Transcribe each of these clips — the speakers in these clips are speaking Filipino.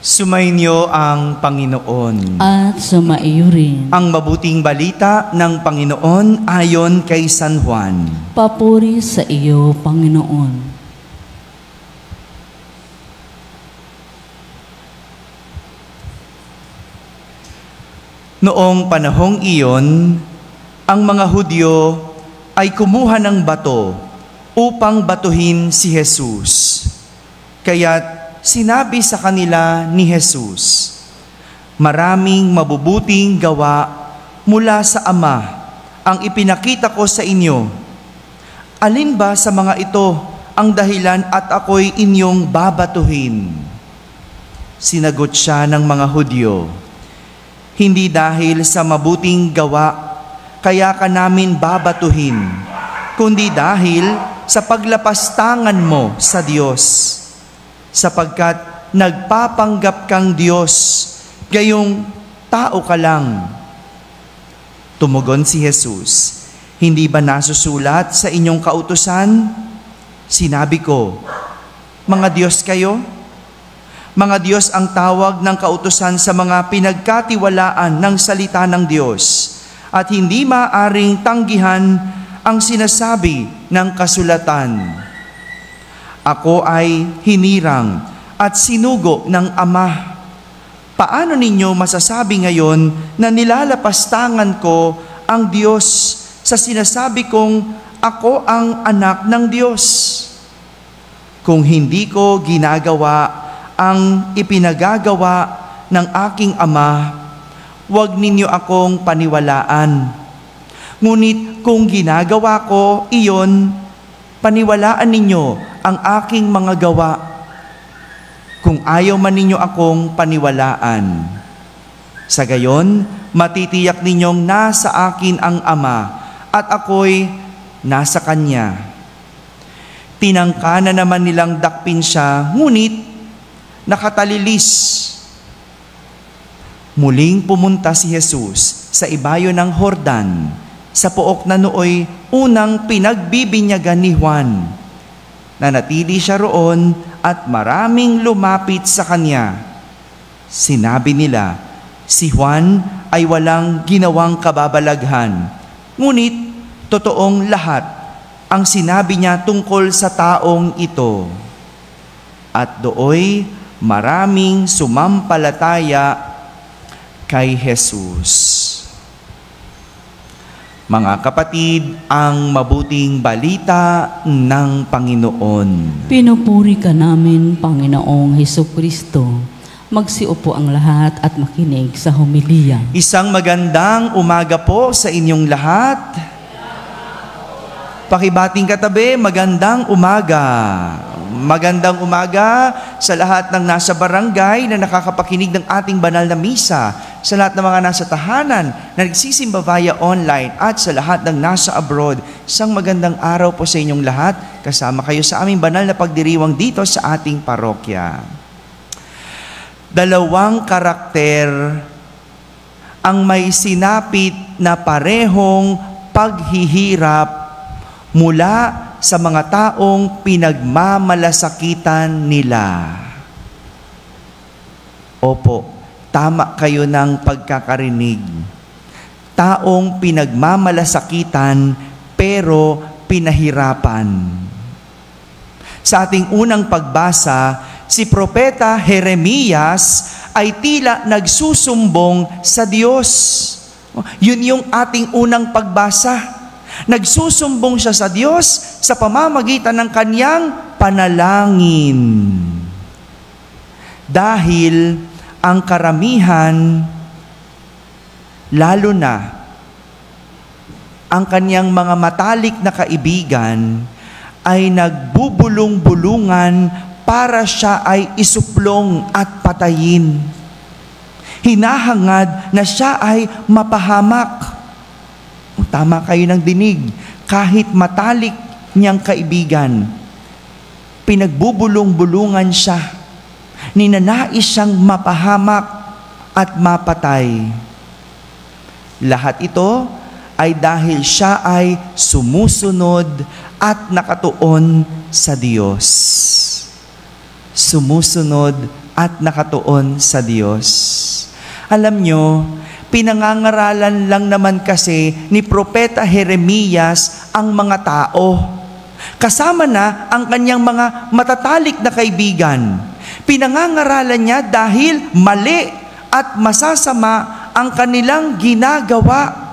Sumainyo ang Panginoon. At sumaiyo rin. Ang mabuting balita ng Panginoon ayon kay San Juan. Papuri sa iyo, Panginoon. Noong panahong iyon, ang mga Hudyo ay kumuha ng bato upang batuhin si Jesus. Kaya't sinabi sa kanila ni Jesus, "Maraming mabubuting gawa mula sa Ama ang ipinakita ko sa inyo. Alin ba sa mga ito ang dahilan at ako'y inyong babatuhin?" Sinagot siya ng mga Hudyo, "Hindi dahil sa mabuting gawa kaya ka namin babatuhin, kundi dahil sa paglapastangan mo sa Diyos. Sapagkat nagpapanggap kang Diyos, gayong tao ka lang." Tumugon si Jesus, "Hindi ba nasusulat sa inyong kautusan? Sinabi ko, mga Diyos kayo? Mga Diyos ang tawag ng kautusan sa mga pinagkatiwalaan ng salita ng Diyos, at hindi maaring tanggihan ang sinasabi ng kasulatan. Ako ay hinirang at sinugo ng Ama. Paano ninyo masasabi ngayon na nilalapastangan ko ang Diyos sa sinasabi kong ako ang anak ng Diyos? Kung hindi ko ginagawa ang ipinagagawa ng aking Ama, huwag ninyo akong paniwalaan. Ngunit kung ginagawa ko iyon, paniwalaan ninyo ang aking mga gawa. Kung ayaw man ninyo akong paniwalaan, sa gayon, matitiyak ninyong nasa akin ang Ama at ako'y nasa Kanya." Tinangka na naman nilang dakpin siya, ngunit nakatalilis. Muling pumunta si Jesus sa ibayo ng Jordan, sa pook na nooy unang pinagbibinyagan ni Juan. Nanatili siya roon at maraming lumapit sa kanya. Sinabi nila, si Juan ay walang ginawang kababalaghan, ngunit totoong lahat ang sinabi niya tungkol sa taong ito. At dooy maraming sumampalataya kay Jesus. Mga kapatid, ang mabuting balita ng Panginoon. Pinupuri ka namin, Panginoong Hesukristo. Magsiupo ang lahat at makinig sa homilya. Isang magandang umaga po sa inyong lahat. Pakibating katabi, magandang umaga. Magandang umaga sa lahat ng nasa barangay na nakakapakinig ng ating banal na misa, sa lahat ng mga nasa tahanan na nagsisimba via online, at sa lahat ng nasa abroad. Isang magandang araw po sa inyong lahat. Kasama kayo sa aming banal na pagdiriwang dito sa ating parokya. Dalawang karakter ang may sinapit na parehong paghihirap mula sa mga taong pinagmamalasakitan nila. Opo, tama kayo ng pagkakarinig. Taong pinagmamalasakitan pero pinahirapan. Sa ating unang pagbasa, si Propeta Jeremias ay tila nagsusumbong sa Diyos. Yun yung ating unang pagbasa. Nagsusumbong siya sa Diyos sa pamamagitan ng kanyang panalangin. Dahil ang karamihan, lalo na ang kanyang mga matalik na kaibigan, ay nagbubulong-bulungan para siya ay isuplong at patayin. Hinahangad na siya ay mapahamak. Tama kayo ng dinig. Kahit matalik niyang kaibigan, pinagbubulong-bulungan siya. Ninanais siyang mapahamak at mapatay. Lahat ito ay dahil siya ay sumusunod at nakatuon sa Diyos. Sumusunod at nakatuon sa Diyos. Alam nyo, pinangangaralan lang naman kasi ni Propeta Jeremias ang mga tao. Kasama na ang kanyang mga matatalik na kaibigan. Pinangangaralan niya dahil mali at masasama ang kanilang ginagawa.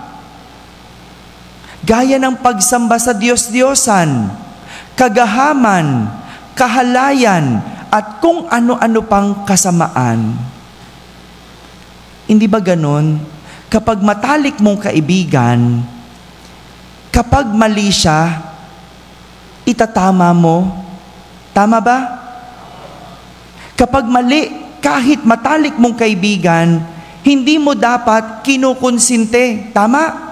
Gaya ng pagsamba sa Diyos-Diyosan, kagahaman, kahalayan, at kung ano-ano pang kasamaan. Hindi ba ganon? Kapag matalik mong kaibigan, kapag mali siya, itatama mo. Tama ba? Kapag mali, kahit matalik mong kaibigan, hindi mo dapat kinukonsinte. Tama?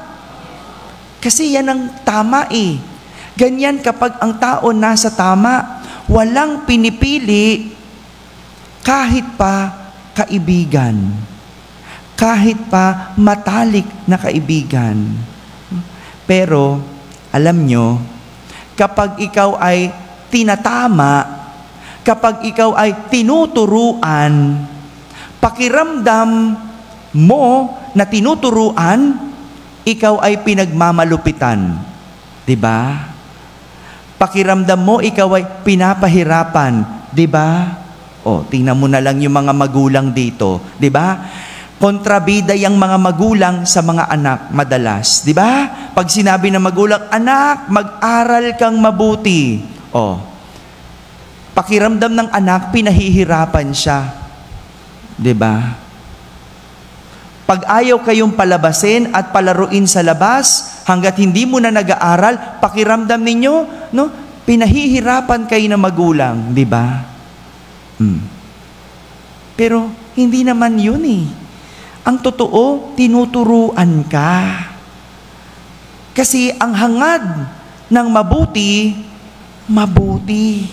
Kasi yan ang tama eh. Ganyan kapag ang tao nasa tama, walang pinipili kahit pa kaibigan. Kahit pa matalik na kaibigan. Pero, alam nyo, kapag ikaw ay tinatama, kapag ikaw ay tinuturuan, pakiramdam mo na tinuturuan, ikaw ay pinagmamalupitan. Diba? Pakiramdam mo, ikaw ay pinapahirapan. Diba? O, tingnan mo na lang yung mga magulang dito. Diba? Kontrabida yung mga magulang sa mga anak madalas. Diba? Pag sinabi ng magulang, anak, mag-aral kang mabuti. O, pakiramdam ng anak, pinahihirapan siya. Diba? Pag ayaw kayong palabasin at palaruin sa labas, hanggat hindi mo na nag-aaral, pakiramdam ninyo, no? Pinahihirapan kayo ng magulang, di ba? Pero hindi naman yun eh. Ang totoo, tinuturuan ka. Kasi ang hangad ng mabuti, mabuti.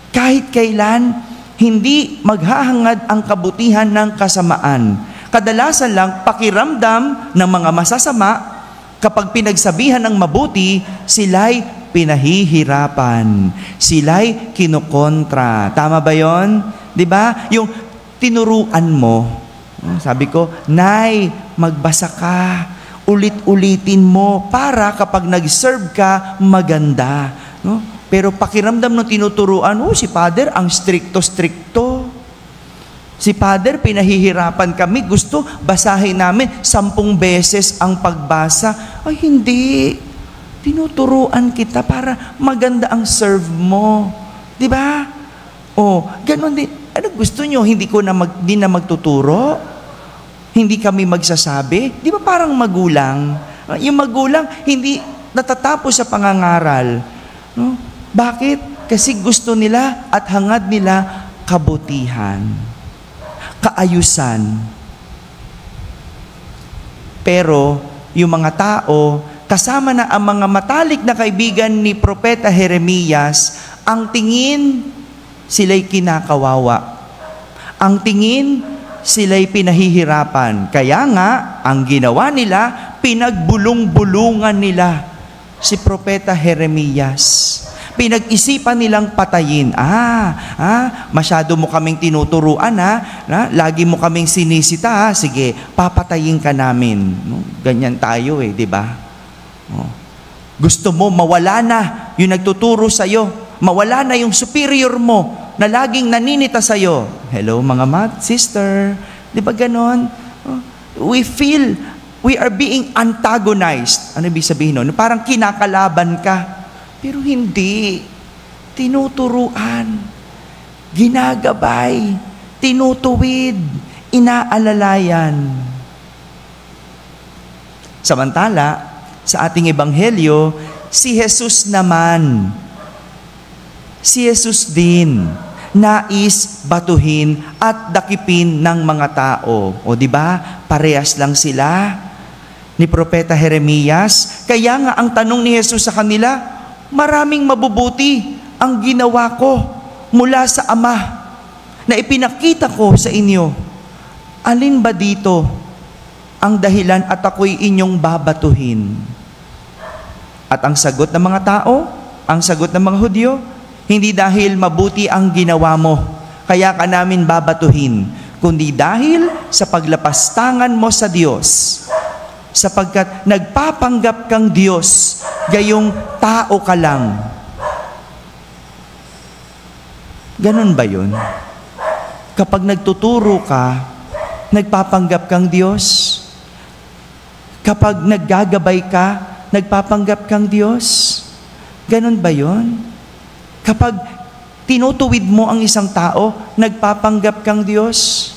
Kahit kailan, hindi maghahangad ang kabutihan ng kasamaan. Kadalasan lang, pakiramdam ng mga masasama, kapag pinagsabihan ng mabuti, sila'y pinahihirapan. Sila'y kinukontra. Tama ba yon? Diba? Yung tinuruan mo. Sabi ko, Nay, magbasa ka. Ulit-ulitin mo para kapag nag-serve ka, maganda. No? Pero pakiramdam ng tinuturuan, si Father, ang stricto-stricto. Si Father, pinahihirapan kami. Gusto, basahin namin 10 beses ang pagbasa. Ay, hindi. Tinuturuan kita para maganda ang serve mo. Diba? Ganon din. Ano gusto nyo? Hindi na magtuturo? Hindi kami magsasabi? Di ba parang magulang? Yung magulang, hindi natatapos sa pangangaral. No? Bakit? Kasi gusto nila at hangad nila kabutihan. Kaayusan. Pero yung mga tao, kasama na ang mga matalik na kaibigan ni Propeta Jeremias, ang tingin, sila'y kinakawawa. Ang tingin, sila'y pinahihirapan. Kaya nga, ang ginawa nila, pinagbulong-bulungan nila si Propeta Jeremias. Pinag-isipan nilang patayin. Masyado mo kaming tinuturuan, lagi mo kaming sinisita, sige, papatayin ka namin. No? Ganyan tayo di ba? Gusto mo mawala na yung nagtuturo sa'yo, mawala na yung superior mo na laging naninita sa'yo. Hello mga math sister, di ba ganon? We feel we are being antagonized. Ano ibig sabihin nun? Parang kinakalaban ka. Pero hindi. Tinuturuan, ginagabay, tinutuwid, inaalalayan. Samantala, sa ating ebanghelyo, si Jesus naman, si Jesus din, nais batuhin at dakipin ng mga tao. O di ba? Parehas lang sila ni Propeta Jeremias. Kaya nga ang tanong ni Jesus sa kanila, maraming mabubuti ang ginawa ko mula sa Ama na ipinakita ko sa inyo. Alin ba dito ang dahilan at ako'y inyong babatuhin? At ang sagot ng mga tao, ang sagot ng mga Hudyo, hindi dahil mabuti ang ginawa mo, kaya ka namin babatuhin, kundi dahil sa paglapastangan mo sa Diyos, sapagkat nagpapanggap kang Diyos, gayong tao ka lang. Ganun ba yun? Kapag nagtuturo ka, nagpapanggap kang Diyos? Kapag naggagabay ka, nagpapanggap kang Diyos? Ganun ba yun? Kapag tinutuwid mo ang isang tao, nagpapanggap kang Diyos?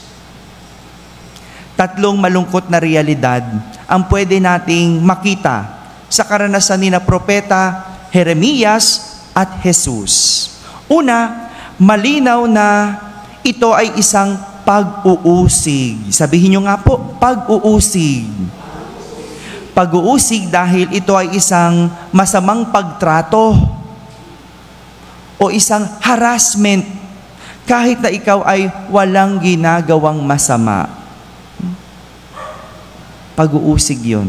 Tatlong malungkot na realidad ang pwede nating makita sa karanasan ni na Propeta Jeremias at Jesus. Una, malinaw na ito ay isang pag-uusig. Sabihin nyo nga po, pag-uusig. Pag-uusig dahil ito ay isang masamang pagtrato o isang harassment kahit na ikaw ay walang ginagawang masama. Pag-uusig yun.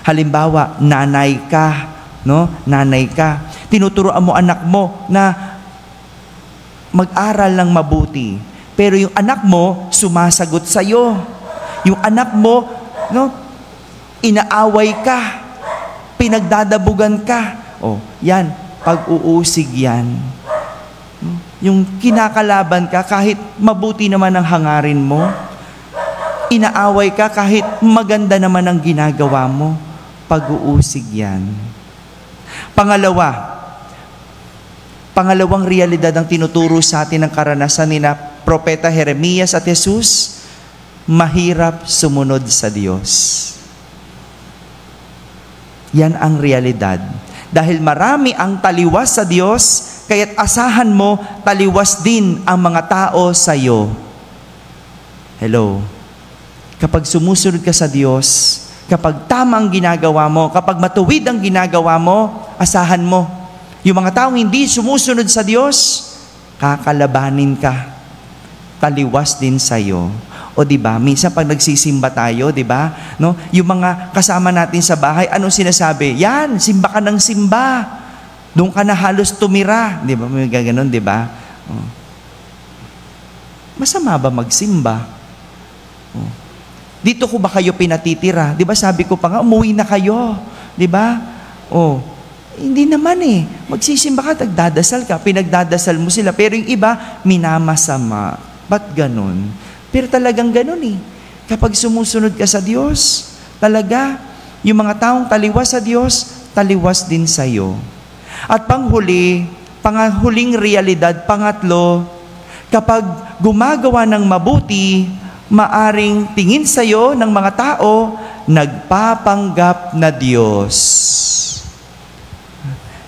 Halimbawa, nanay ka, no? Nanay ka. Tinuturoan mo anak mo na mag-aral ng mabuti. Pero yung anak mo, sumasagot sa'yo. Yung anak mo, no, inaaway ka. Pinagdadabugan ka. Oh, yan, pag-uusig yan. Yung kinakalaban ka, kahit mabuti naman ang hangarin mo, inaaway ka kahit maganda naman ang ginagawa mo, pag-uusig yan. Pangalawang realidad ang tinuturo sa atin ng karanasan ni na Propeta Jeremias at Jesus, mahirap sumunod sa Diyos. Yan ang realidad. Dahil marami ang taliwas sa Diyos, kaya't asahan mo, taliwas din ang mga tao sa iyo. Hello? Kapag sumusunod ka sa Diyos, kapag tama ang ginagawa mo, kapag matuwid ang ginagawa mo, asahan mo, yung mga taong hindi sumusunod sa Diyos, kakalabanin ka. Taliwas din sa iyo. O di ba? Minsan pag nagsisimba tayo, di ba? No? Yung mga kasama natin sa bahay, anong sinasabi? Yan, simba ka ng simba. Doon ka na halos tumira. Di ba? May gaganon, di ba? Oh. Masama ba magsimba? Oh. Dito ko ba kayo pinatitira? Di ba sabi ko pa nga, umuwi na kayo. Di ba? Oh. Hindi naman eh. Magsisimba ka, nagdadasal ka, pinagdadasal mo sila. Pero yung iba, minamasama. Ba't ganun? Pero talagang ganun eh. Kapag sumusunod ka sa Diyos, talaga, yung mga taong taliwas sa Diyos, taliwas din sa iyo. At panghuling realidad, pangatlo, kapag gumagawa ng mabuti, maaring tingin sa iyo ng mga tao, nagpapanggap na Diyos.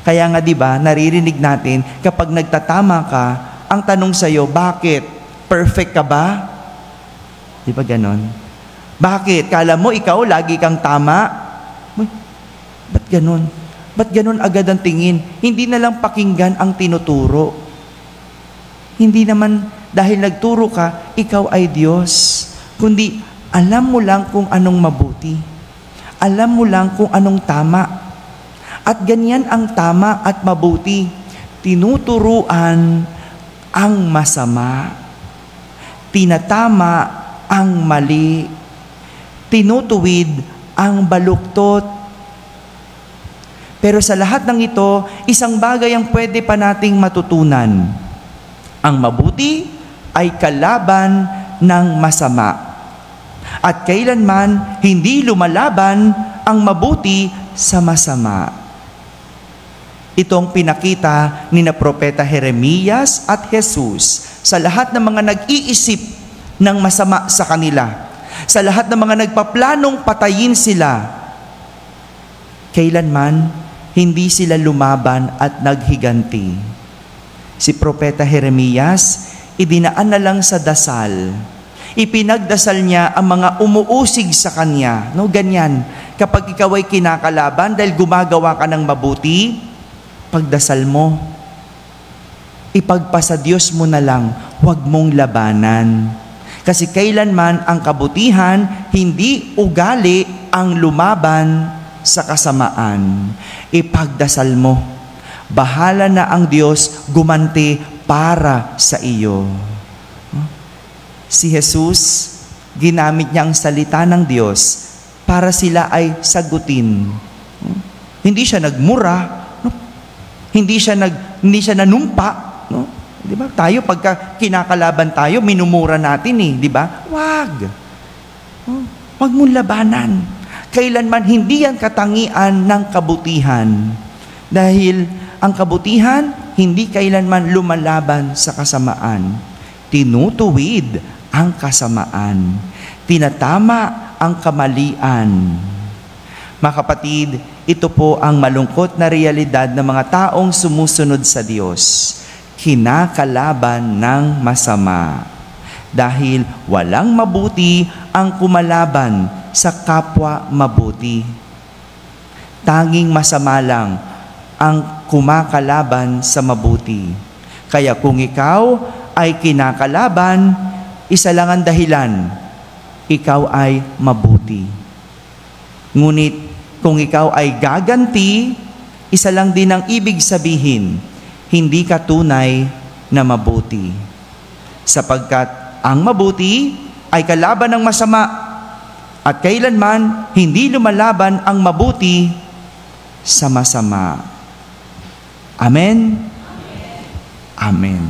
Kaya nga 'di ba, naririnig natin kapag nagtatama ka, ang tanong sa iyo, bakit? Perfect ka ba? 'Di ba ganon? Bakit? Kala mo ikaw lagi kang tama? Ba't ganon? Ba't ganon agad ang tingin? Hindi na lang pakinggan ang tinuturo. Hindi naman dahil nagturo ka, ikaw ay Diyos. Kundi alam mo lang kung anong mabuti. Alam mo lang kung anong tama. At ganyan ang tama at mabuti. Tinuturuan ang masama. Tinatama ang mali. Tinutuwid ang baluktot. Pero sa lahat ng ito, isang bagay ang pwede pa nating matutunan. Ang mabuti ay kalaban ng masama. At kailanman hindi lumalaban ang mabuti sa masama. Itong pinakita ni na Propeta Jeremias at Jesus sa lahat ng mga nag-iisip ng masama sa kanila, sa lahat ng mga nagpaplanong patayin sila. Kailanman hindi sila lumaban at naghiganti. Si Propeta Jeremias, idinaan na lang sa dasal. Ipinagdasal niya ang mga umuusig sa kanya. No, ganyan. Kapag ikaw ay kinakalaban dahil gumagawa ka ng mabuti, pagdasal mo. Ipagpasa Diyos mo na lang, huwag mong labanan. Kasi kailanman ang kabutihan, hindi ugali ang lumaban sa kasamaan. Ipagdasal mo. Bahala na ang Diyos gumanti para sa iyo. Si Jesus, ginamit niya ang salita ng Diyos para sila ay sagutin. Hindi siya nagmura, no? Hindi siya nanumpa, no? 'Di ba? Tayo pagka kinakalaban tayo, minumura natin di ba? Wag mong labanan. Kailanman hindi yan katangian ng kabutihan. Dahil ang kabutihan hindi kailanman lumalaban sa kasamaan. Tinutuwid ang kasamaan. Tinatama ang kamalian. Mga kapatid, ito po ang malungkot na realidad ng mga taong sumusunod sa Diyos. Kinakalaban ng masama. Dahil walang mabuti ang kumalaban sa kapwa mabuti. Tanging masama lang ang kumakalaban sa mabuti. Kaya kung ikaw ay kinakalaban, isa lang ang dahilan, ikaw ay mabuti. Ngunit kung ikaw ay gaganti, isa lang din ang ibig sabihin, hindi ka tunay na mabuti. Sapagkat ang mabuti ay kalaban ng masama at kailanman hindi lumalaban ang mabuti sa masama. Amen? Amen.